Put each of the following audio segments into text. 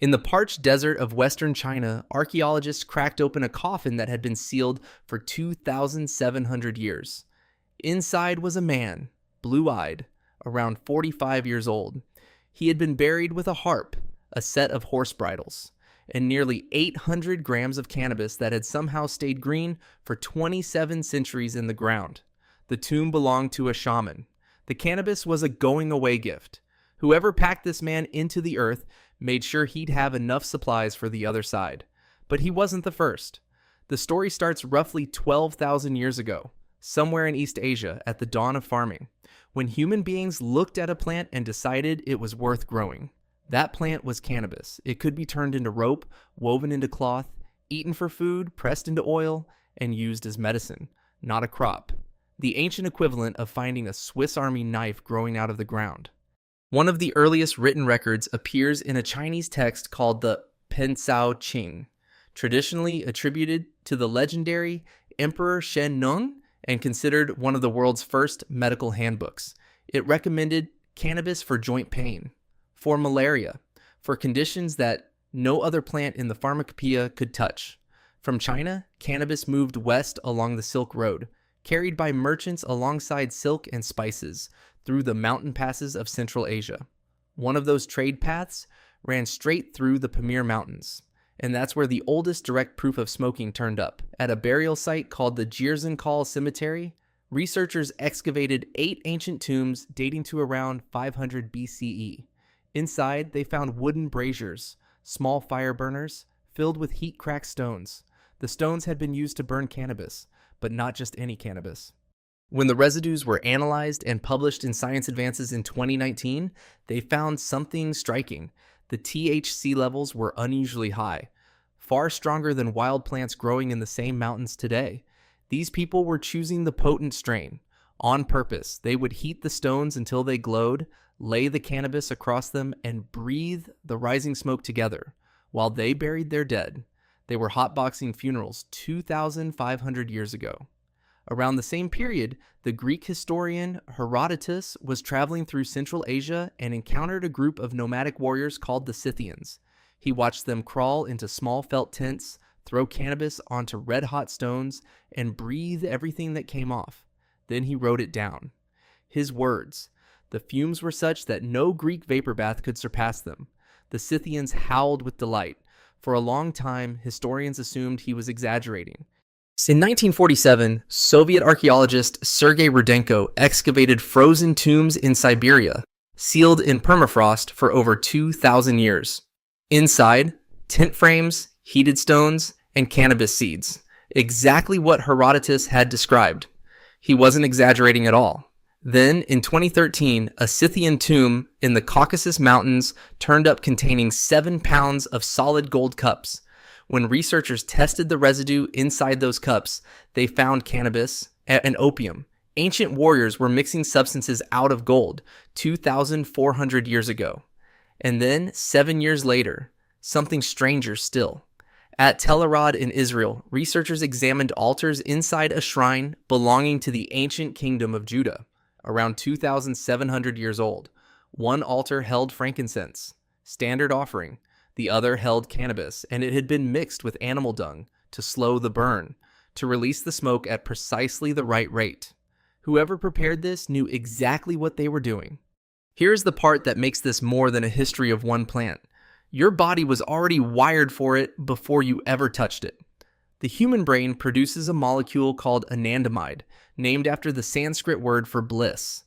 In the parched desert of western China, archaeologists cracked open a coffin that had been sealed for 2,700 years. Inside was a man, blue-eyed, around 45 years old. He had been buried with a harp, a set of horse bridles, and nearly 800 grams of cannabis that had somehow stayed green for 27 centuries in the ground. The tomb belonged to a shaman. The cannabis was a going-away gift. Whoever packed this man into the earth made sure he'd have enough supplies for the other side. But he wasn't the first. The story starts roughly 12,000 years ago, somewhere in East Asia at the dawn of farming, when human beings looked at a plant and decided it was worth growing. That plant was cannabis. It could be turned into rope, woven into cloth, eaten for food, pressed into oil, and used as medicine, not a crop. The ancient equivalent of finding a Swiss Army knife growing out of the ground. One of the earliest written records appears in a Chinese text called the Pensao Qing, traditionally attributed to the legendary Emperor Shen Nung and considered one of the world's first medical handbooks. It recommended cannabis for joint pain, for malaria, for conditions that no other plant in the pharmacopoeia could touch. From China, cannabis moved west along the Silk Road, carried by merchants alongside silk and spices through the mountain passes of Central Asia. One of those trade paths ran straight through the Pamir Mountains, and that's where the oldest direct proof of smoking turned up. At a burial site called the Jirzankal Cemetery, researchers excavated 8 ancient tombs dating to around 500 BCE. Inside, they found wooden braziers, small fire burners, filled with heat-cracked stones. The stones had been used to burn cannabis, but not just any cannabis. When the residues were analyzed and published in Science Advances in 2019, they found something striking. The THC levels were unusually high, far stronger than wild plants growing in the same mountains today. These people were choosing the potent strain. On purpose, they would heat the stones until they glowed, lay the cannabis across them, and breathe the rising smoke together while they buried their dead. They were hotboxing funerals 2,500 years ago. Around the same period, the Greek historian Herodotus was traveling through Central Asia and encountered a group of nomadic warriors called the Scythians. He watched them crawl into small felt tents, throw cannabis onto red-hot stones, and breathe everything that came off. Then he wrote it down. His words. The fumes were such that no Greek vapor bath could surpass them. The Scythians howled with delight. For a long time, historians assumed he was exaggerating. In 1947, Soviet archaeologist Sergei Rudenko excavated frozen tombs in Siberia, sealed in permafrost for over 2,000 years. Inside, tent frames, heated stones, and cannabis seeds. Exactly what Herodotus had described. He wasn't exaggerating at all. Then, in 2013, a Scythian tomb in the Caucasus Mountains turned up containing 7 pounds of solid gold cups. When researchers tested the residue inside those cups, they found cannabis and opium. Ancient warriors were mixing substances out of gold 2,400 years ago. And then, 7 years later, something stranger still. At Tel Arad in Israel, researchers examined altars inside a shrine belonging to the ancient kingdom of Judah, around 2,700 years old. One altar held frankincense, standard offering. The other held cannabis, and it had been mixed with animal dung to slow the burn, to release the smoke at precisely the right rate. Whoever prepared this knew exactly what they were doing. Here's the part that makes this more than a history of one plant. Your body was already wired for it before you ever touched it. The human brain produces a molecule called anandamide, named after the Sanskrit word for bliss.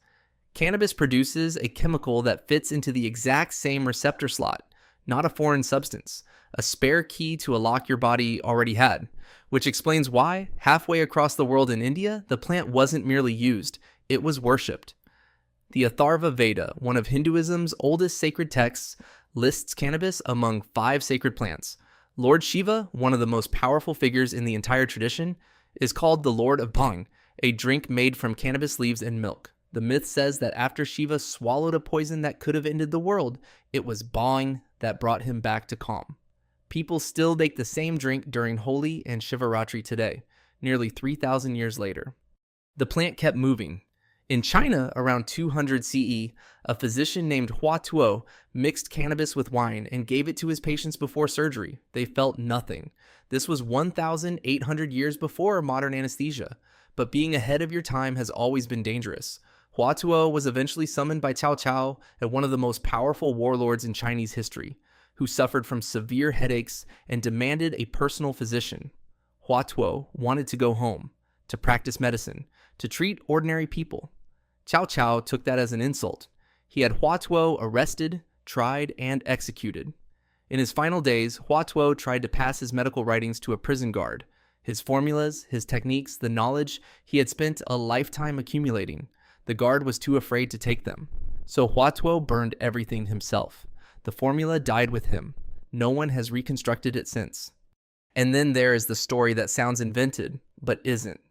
Cannabis produces a chemical that fits into the exact same receptor slot, not a foreign substance, a spare key to a lock your body already had, which explains why, halfway across the world in India, the plant wasn't merely used, it was worshipped. The Atharva Veda, one of Hinduism's oldest sacred texts, lists cannabis among 5 sacred plants. Lord Shiva, one of the most powerful figures in the entire tradition, is called the Lord of Bhang, a drink made from cannabis leaves and milk. The myth says that after Shiva swallowed a poison that could have ended the world, it was Bhang that brought him back to calm. People still make the same drink during Holi and Shivaratri today, nearly 3,000 years later. The plant kept moving. In China, around 200 CE, a physician named Hua Tuo mixed cannabis with wine and gave it to his patients before surgery. They felt nothing. This was 1,800 years before modern anesthesia, but being ahead of your time has always been dangerous. Hua Tuo was eventually summoned by Cao Cao, and one of the most powerful warlords in Chinese history, who suffered from severe headaches and demanded a personal physician. Hua Tuo wanted to go home, to practice medicine, to treat ordinary people. Cao Cao took that as an insult. He had Hua Tuo arrested, tried, and executed. In his final days, Hua Tuo tried to pass his medical writings to a prison guard. His formulas, his techniques, the knowledge he had spent a lifetime accumulating. The guard was too afraid to take them. So Hua Tuo burned everything himself. The formula died with him. No one has reconstructed it since. And then there is the story that sounds invented, but isn't.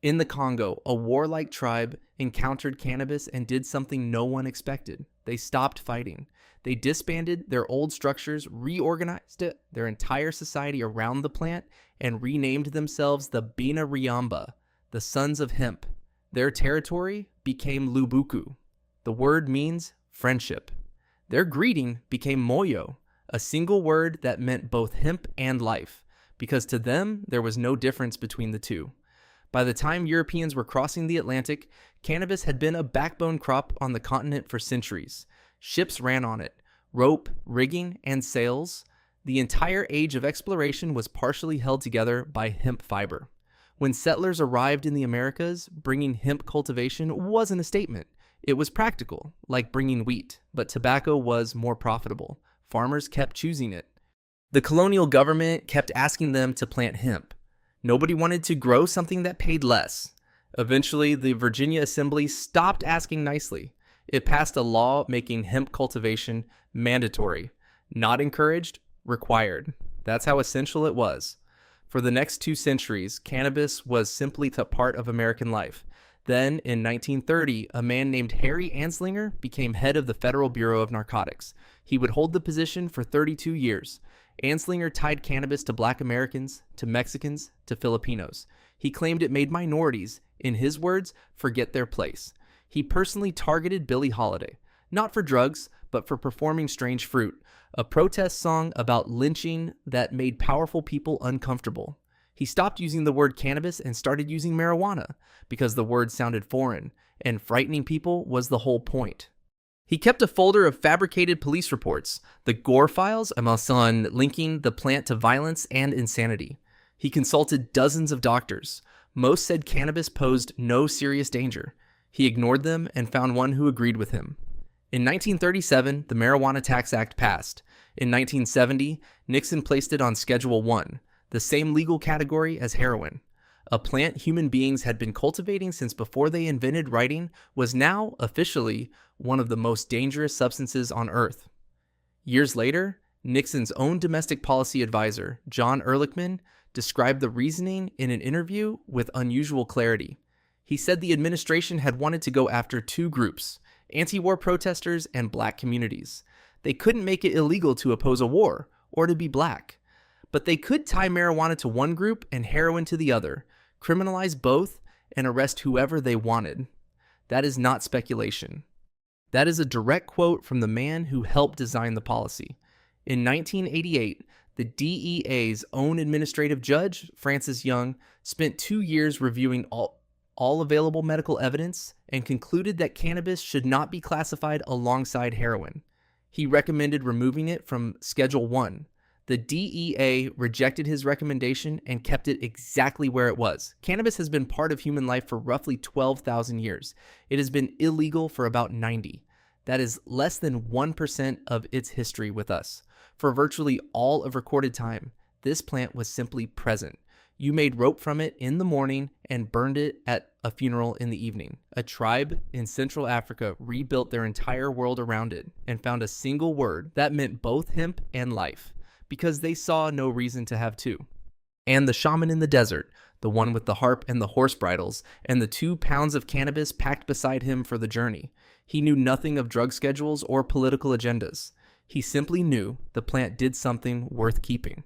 In the Congo, a warlike tribe encountered cannabis and did something no one expected. They stopped fighting. They disbanded their old structures, reorganized their entire society around the plant, and renamed themselves the Bina Riamba, the Sons of Hemp. Their territory became Lubuku. The word means friendship. Their greeting became Moyo, a single word that meant both hemp and life, because to them there was no difference between the two. By the time Europeans were crossing the Atlantic, cannabis had been a backbone crop on the continent for centuries. Ships ran on it. Rope, rigging, and sails. The entire age of exploration was partially held together by hemp fiber. When settlers arrived in the Americas, bringing hemp cultivation wasn't a statement. It was practical, like bringing wheat, but tobacco was more profitable. Farmers kept choosing it. The colonial government kept asking them to plant hemp. Nobody wanted to grow something that paid less. Eventually, the Virginia Assembly stopped asking nicely. It passed a law making hemp cultivation mandatory. Not encouraged, required. That's how essential it was. For the next 2 centuries, cannabis was simply a part of American life. Then, in 1930, a man named Harry Anslinger became head of the Federal Bureau of Narcotics. He would hold the position for 32 years. Anslinger tied cannabis to Black Americans, to Mexicans, to Filipinos. He claimed it made minorities, in his words, forget their place. He personally targeted Billie Holiday, not for drugs, but for performing Strange Fruit, a protest song about lynching that made powerful people uncomfortable. He stopped using the word cannabis and started using marijuana because the word sounded foreign, and frightening people was the whole point. He kept a folder of fabricated police reports, the Gore files, on linking the plant to violence and insanity. He consulted dozens of doctors. Most said cannabis posed no serious danger. He ignored them and found one who agreed with him. In 1937, the Marijuana Tax Act passed. In 1970, Nixon placed it on Schedule 1, the same legal category as heroin. A plant human beings had been cultivating since before they invented writing was now, officially, one of the most dangerous substances on Earth. Years later, Nixon's own domestic policy advisor, John Ehrlichman, described the reasoning in an interview with unusual clarity. He said the administration had wanted to go after 2 groups, anti-war protesters and Black communities. They couldn't make it illegal to oppose a war or to be Black, but they could tie marijuana to one group and heroin to the other, criminalize both, and arrest whoever they wanted. That is not speculation. That is a direct quote from the man who helped design the policy. In 1988, the DEA's own administrative judge, Francis Young, spent 2 years reviewing all available medical evidence and concluded that cannabis should not be classified alongside heroin. He recommended removing it from Schedule 1. The DEA rejected his recommendation and kept it exactly where it was. Cannabis has been part of human life for roughly 12,000 years. It has been illegal for about 90. That is less than 1% of its history with us. For virtually all of recorded time, this plant was simply present. You made rope from it in the morning and burned it at a funeral in the evening. A tribe in Central Africa rebuilt their entire world around it and found a single word that meant both hemp and life, because they saw no reason to have two. And the shaman in the desert, the one with the harp and the horse bridles, and the 2 pounds of cannabis packed beside him for the journey. He knew nothing of drug schedules or political agendas. He simply knew the plant did something worth keeping.